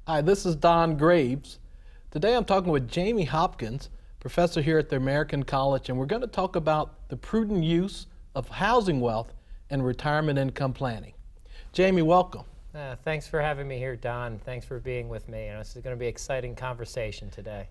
Hi, this is Don Graves. Today I'm talking with Jamie Hopkins, professor here at the American College, and we're going to talk about the prudent use of housing wealth and retirement income planning. Jamie, welcome. Thanks for having me here, Don. Thanks for being with me. This is going to be an exciting conversation today.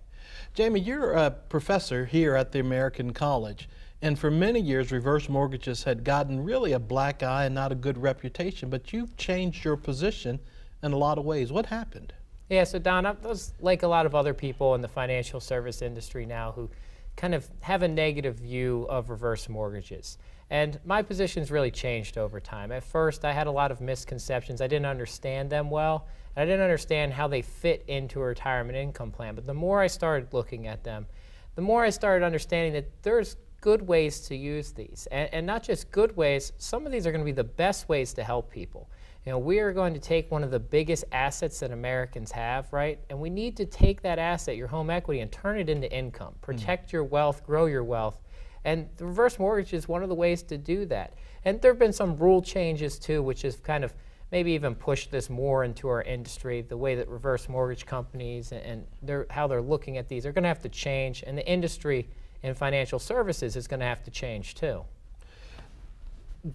Jamie, you're a professor here at the American College, and for many years reverse mortgages had gotten really a black eye and not a good reputation, but you've changed your position in a lot of ways. What happened? Yeah, so Don, I was like a lot of other people in the financial service industry now who kind of have a negative view of reverse mortgages. And my position's really changed over time. At first, I had a lot of misconceptions. I didn't understand them well. I didn't understand how they fit into a retirement income plan. But the more I started looking at them, the more I started understanding that there's good ways to use these. And not just good ways, some of these are going to be the best ways to help people. You know, we are going to take one of the biggest assets that Americans have, right? And we need to take that asset, your home equity, and turn it into income. Protect your wealth, grow your wealth. And the reverse mortgage is one of the ways to do that. And there have been some rule changes too, which has kind of maybe even pushed this more into our industry. The way that reverse mortgage companies and how they're looking at these are going to have to change. And the industry in financial services is going to have to change too.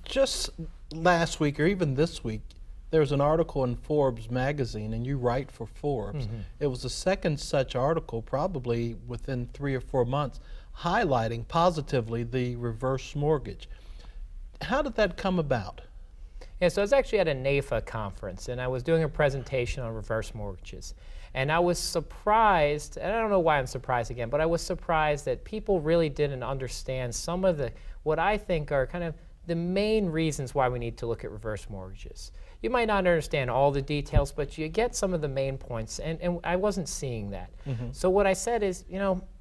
Just last week, or even this week, there was an article in Forbes magazine, and you write for Forbes. It was the second such article, probably within 3 or 4 months, highlighting positively the reverse mortgage. How did that come about? Yeah, so I was actually at a NAFA conference, and I was doing a presentation on reverse mortgages. And I was surprised, and I don't know why I'm surprised again, but I was surprised that people really didn't understand some of what I think are kind of the main reasons why we need to look at reverse mortgages. You might not understand all the details, but you get some of the main points, and I wasn't seeing that. So what I said is,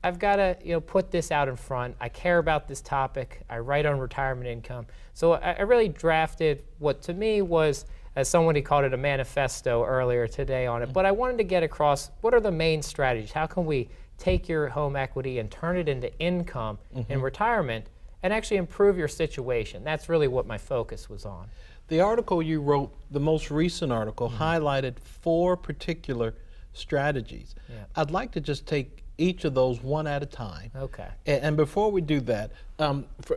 I've got to put this out in front. I care about this topic. I write on retirement income. So I really drafted what to me was, as somebody called it, a manifesto earlier today on it, but I wanted to get across what are the main strategies. How can we take your home equity and turn it into income in retirement and actually improve your situation? That's really what my focus was on. The article you wrote, the most recent article, highlighted 4 particular strategies. Yeah. I'd like to just take each of those one at a time. Okay. And before we do that,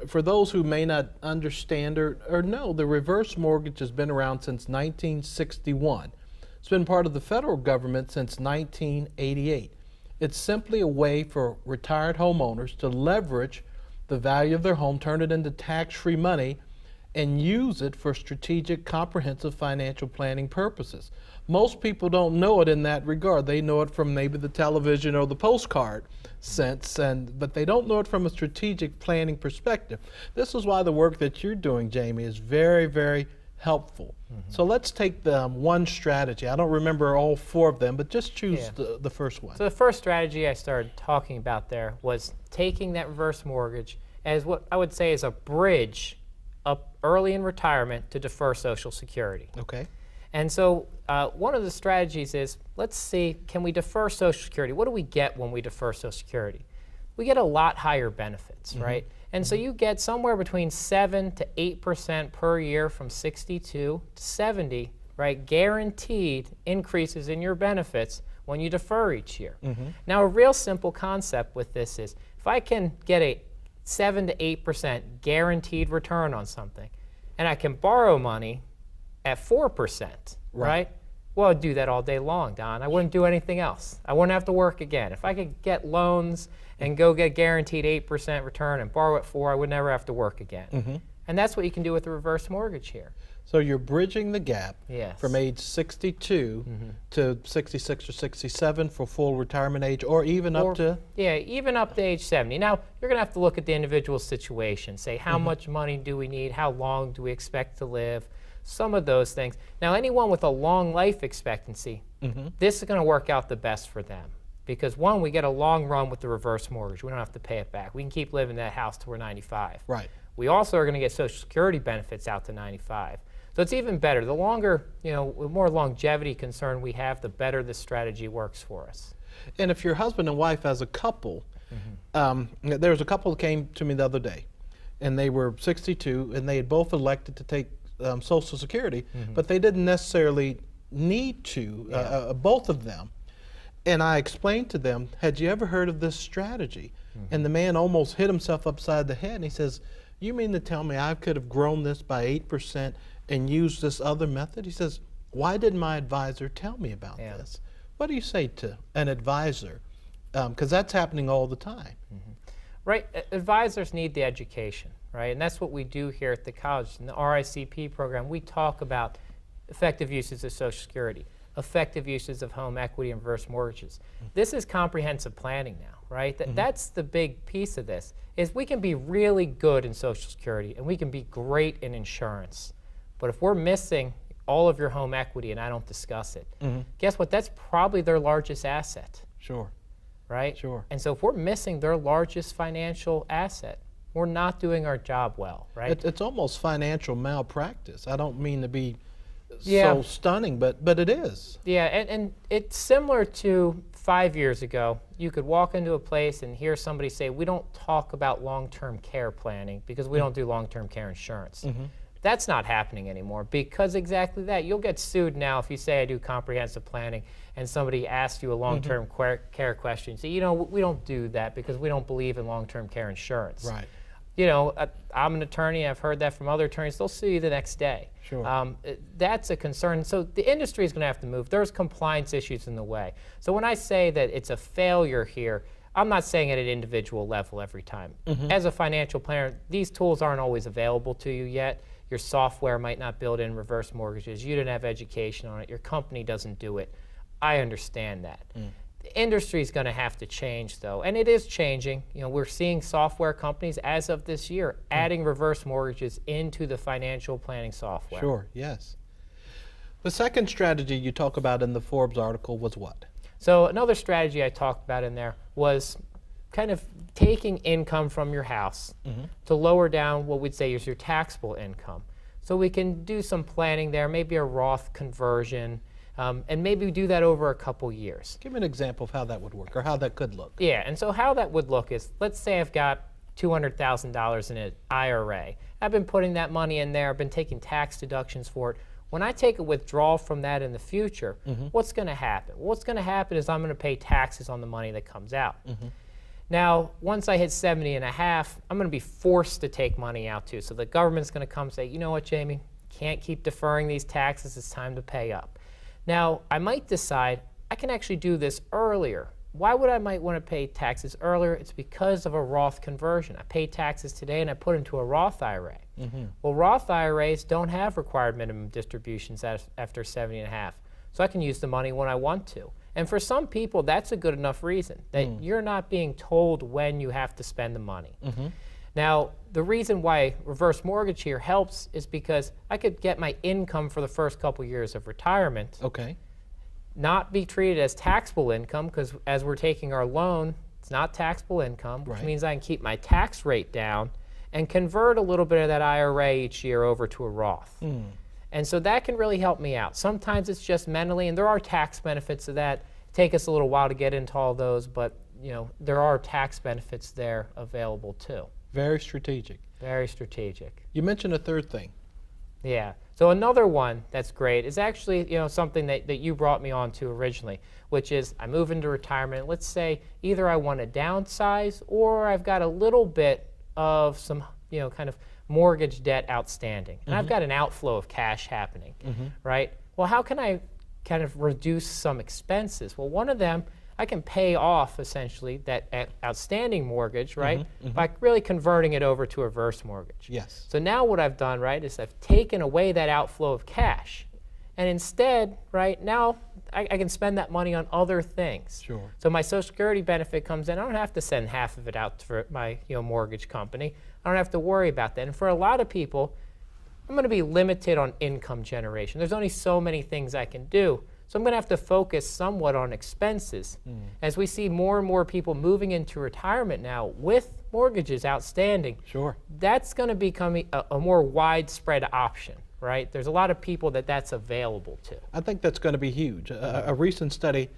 for those who may not understand or know, the reverse mortgage has been around since 1961. It's been part of the federal government since 1988. It's simply a way for retired homeowners to leverage the value of their home, turn it into tax-free money, and use it for strategic, comprehensive financial planning purposes. Most people don't know it in that regard. They know it from maybe the television or the postcard sense, but they don't know it from a strategic planning perspective. This is why the work that you're doing, Jamie, is very, very helpful. So let's take the one strategy. I don't remember all 4 of them, but just choose the first one. So the first strategy I started talking about there was taking that reverse mortgage as what I would say is a bridge up early in retirement to defer Social Security. Okay. And so one of the strategies is, let's see, can we defer Social Security? What do we get when we defer Social Security? We get a lot higher benefits, right? And so you get somewhere between 7 to 8% per year from 62 to 70, right? Guaranteed increases in your benefits when you defer each year. Now, a real simple concept with this is, if I can get a 7 to 8% guaranteed return on something, and I can borrow money at 4%, right? Well, I'd do that all day long, Don. I wouldn't do anything else. I wouldn't have to work again. If I could get loans and go get guaranteed 8% return and borrow at 4%, I would never have to work again. And that's what you can do with the reverse mortgage here. So you're bridging the gap from age 62 to 66 or 67 for full retirement age, or even up to? Yeah, even up to age 70. Now, you're going to have to look at the individual situation, say how much money do we need, how long do we expect to live, some of those things. Now, anyone with a long life expectancy, this is going to work out the best for them. Because one, we get a long run with the reverse mortgage. We don't have to pay it back. We can keep living in that house till we're 95. Right. We also are going to get Social Security benefits out to 95. So it's even better. The longer, the more longevity concern we have, the better this strategy works for us. And if you're husband and wife as a couple, there was a couple that came to me the other day, and they were 62, and they had both elected to take Social Security, but they didn't necessarily need to, Yeah. both of them. And I explained to them, had you ever heard of this strategy? And the man almost hit himself upside the head, and he says, you mean to tell me I could have grown this by 8% and used this other method? He says, why didn't my advisor tell me about Yeah. this? What do you say to an advisor? Because that's happening all the time. Right, advisors need the education, right? And that's what we do here at the college. In the RICP program, we talk about effective uses of Social Security, effective uses of home equity and reverse mortgages. This is comprehensive planning now, right? That's the big piece of this, is we can be really good in Social Security and we can be great in insurance. But if we're missing all of your home equity and I don't discuss it, guess what? That's probably their largest asset. Sure. Right? Sure. And so if we're missing their largest financial asset, we're not doing our job well, right? It's almost financial malpractice. I don't mean to be Yeah. so stunning, but it is. Yeah, and it's similar to 5 years ago. You could walk into a place and hear somebody say, we don't talk about long-term care planning because we don't do long-term care insurance. That's not happening anymore because exactly that. You'll get sued now if you say I do comprehensive planning and somebody asks you a long-term care question. You say, you know, we don't do that because we don't believe in long-term care insurance. Right. You know, I'm an attorney. I've heard that from other attorneys. They'll sue you the next day. Sure. That's a concern. So the industry is going to have to move. There's compliance issues in the way. So when I say that it's a failure here, I'm not saying at an individual level every time. As a financial planner, these tools aren't always available to you yet. Your software might not build in reverse mortgages. You didn't have education on it. Your company doesn't do it. I understand that. The industry is going to have to change, though, and it is changing. You know, we're seeing software companies, as of this year, adding reverse mortgages into the financial planning software. Sure, yes. The second strategy you talk about in the Forbes article was what? So another strategy I talked about in there was kind of taking income from your house to lower down what we'd say is your taxable income. So we can do some planning there, maybe a Roth conversion, and maybe do that over a couple years. Give me an example of how that would work or how that could look. Yeah, and so how that would look is, let's say I've got $200,000 in an IRA. I've been putting that money in there, I've been taking tax deductions for it. When I take a withdrawal from that in the future, what's going to happen? What's going to happen is I'm going to pay taxes on the money that comes out. Now, once I hit 70 and a half, I'm going to be forced to take money out too. So the government's going to come say, you know what, Jamie, can't keep deferring these taxes, it's time to pay up. Now, I might decide I can actually do this earlier. Why would I might want to pay taxes earlier? It's because of a Roth conversion. I pay taxes today and I put into a Roth IRA. Well, Roth IRAs don't have required minimum distributions after 70 and a half. So I can use the money when I want to. And for some people, that's a good enough reason that you're not being told when you have to spend the money. Now, the reason why reverse mortgage here helps is because I could get my income for the first couple years of retirement, Okay. not be treated as taxable income, because as we're taking our loan, it's not taxable income, which Right. means I can keep my tax rate down and convert a little bit of that IRA each year over to a Roth. And so that can really help me out. Sometimes it's just mentally, and there are tax benefits of that. Take us a little while to get into all those, but you know, there are tax benefits there available too. Very strategic. Very strategic. You mentioned a third thing. Yeah. So another one that's great is actually, you know, something that you brought me on to originally, which is I move into retirement. Let's say either I want to downsize or I've got a little bit of some, you know, kind of mortgage debt outstanding. And I've got an outflow of cash happening, right? Well, how can I kind of reduce some expenses? Well, one of them, I can pay off essentially that outstanding mortgage, right? By really converting it over to a reverse mortgage. Yes. So now what I've done, right, is I've taken away that outflow of cash. And instead, right, now I can spend that money on other things. Sure. So my Social Security benefit comes in. I don't have to send half of it out for my mortgage company. I don't have to worry about that. And for a lot of people, I'm going to be limited on income generation. There's only so many things I can do. So I'm going to have to focus somewhat on expenses. As we see more and more people moving into retirement now with mortgages outstanding, Sure. that's going to become a more widespread option, right? There's a lot of people that's available to. I think that's going to be huge. A recent study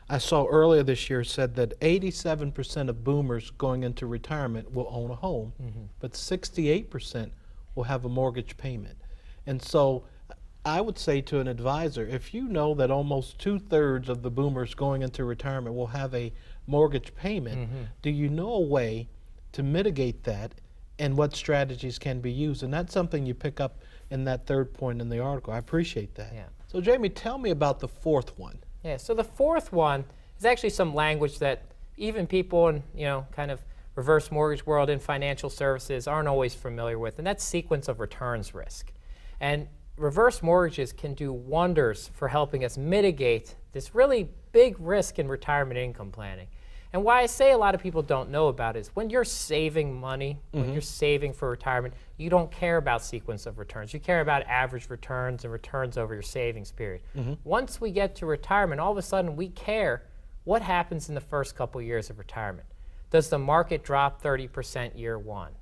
I saw earlier this year said that 87% of boomers going into retirement will own a home, but 68% will have a mortgage payment. And so I would say to an advisor, if you know that almost 2/3 of the boomers going into retirement will have a mortgage payment, do you know a way to mitigate that, and what strategies can be used? And that's something you pick up in that third point in the article. I appreciate that. Yeah. So Jamie, tell me about the fourth one. Yeah, so the fourth one is actually some language that even people in, kind of reverse mortgage world in financial services aren't always familiar with, and that's sequence of returns risk. And reverse mortgages can do wonders for helping us mitigate this really big risk in retirement income planning. And why I say a lot of people don't know about it is when you're saving money, when you're saving for retirement, you don't care about sequence of returns. You care about average returns and returns over your savings period. Once we get to retirement, all of a sudden we care what happens in the first couple years of retirement. Does the market drop 30% year one?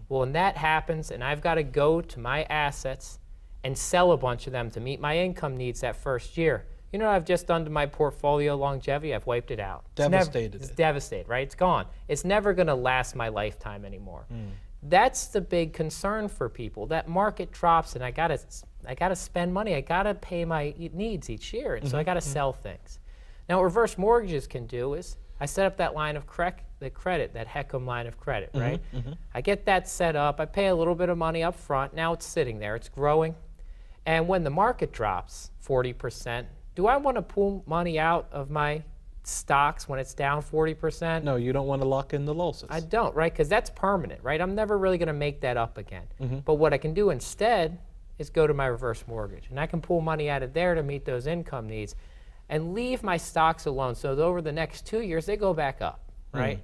Well, when that happens and I've got to go to my assets and sell a bunch of them to meet my income needs that first year, you know what I've just done to my portfolio longevity? I've wiped it out. Devastated. It's devastated, right? It's gone. It's never going to last my lifetime anymore. That's the big concern for people. That market drops and I gotta spend money. I gotta pay my needs each year, and so I gotta sell things. Now, what reverse mortgages can do is I set up that line of credit, that HECM line of credit, right? I get that set up. I pay a little bit of money up front. Now it's sitting there. It's growing. And when the market drops 40%, do I want to pull money out of my stocks when it's down 40%? No, you don't want to lock in the losses. I don't, right? Because that's permanent, right? I'm never really going to make that up again. But what I can do instead is go to my reverse mortgage. And I can pull money out of there to meet those income needs and leave my stocks alone so that over the next 2 years, they go back up, right?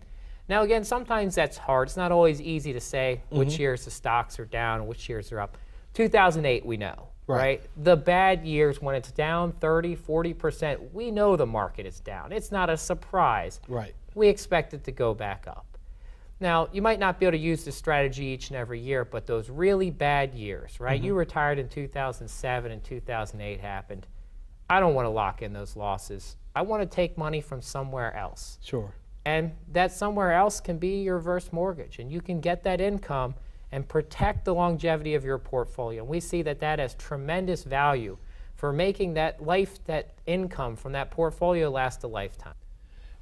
Now, again, sometimes that's hard. It's not always easy to say which years the stocks are down and which years are up. 2008, we know. Right? The bad years when it's down 30, 40%, we know the market is down. It's not a surprise. Right. We expect it to go back up. Now, you might not be able to use this strategy each and every year, but those really bad years, right? You retired in 2007 and 2008 happened. I don't want to lock in those losses. I want to take money from somewhere else. Sure. And that somewhere else can be your reverse mortgage, and you can get that income and protect the longevity of your portfolio. And we see that that has tremendous value for making that income from that portfolio last a lifetime.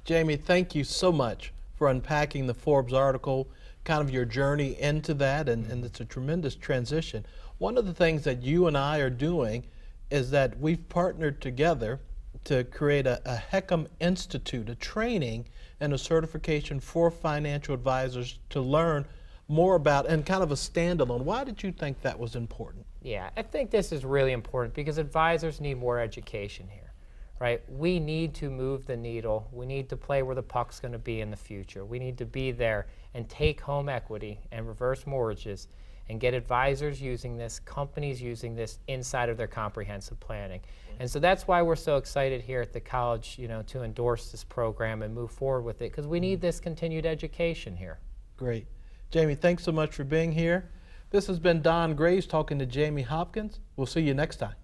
Jamie, thank you so much for unpacking the Forbes article, kind of your journey into that, and it's a tremendous transition. One of the things that you and I are doing is that we've partnered together to create a HECM Institute, a training and a certification for financial advisors to learn more about, and kind of a standalone. Why did you think that was important? Yeah, I think this is really important because advisors need more education here, right? We need to move the needle. We need to play where the puck's going to be in the future. We need to be there and take home equity and reverse mortgages and get advisors using this, companies using this inside of their comprehensive planning. And so that's why we're so excited here at the college, to endorse this program and move forward with it, because we need this continued education here. Great. Jamie, thanks so much for being here. This has been Don Graves talking to Jamie Hopkins. We'll see you next time.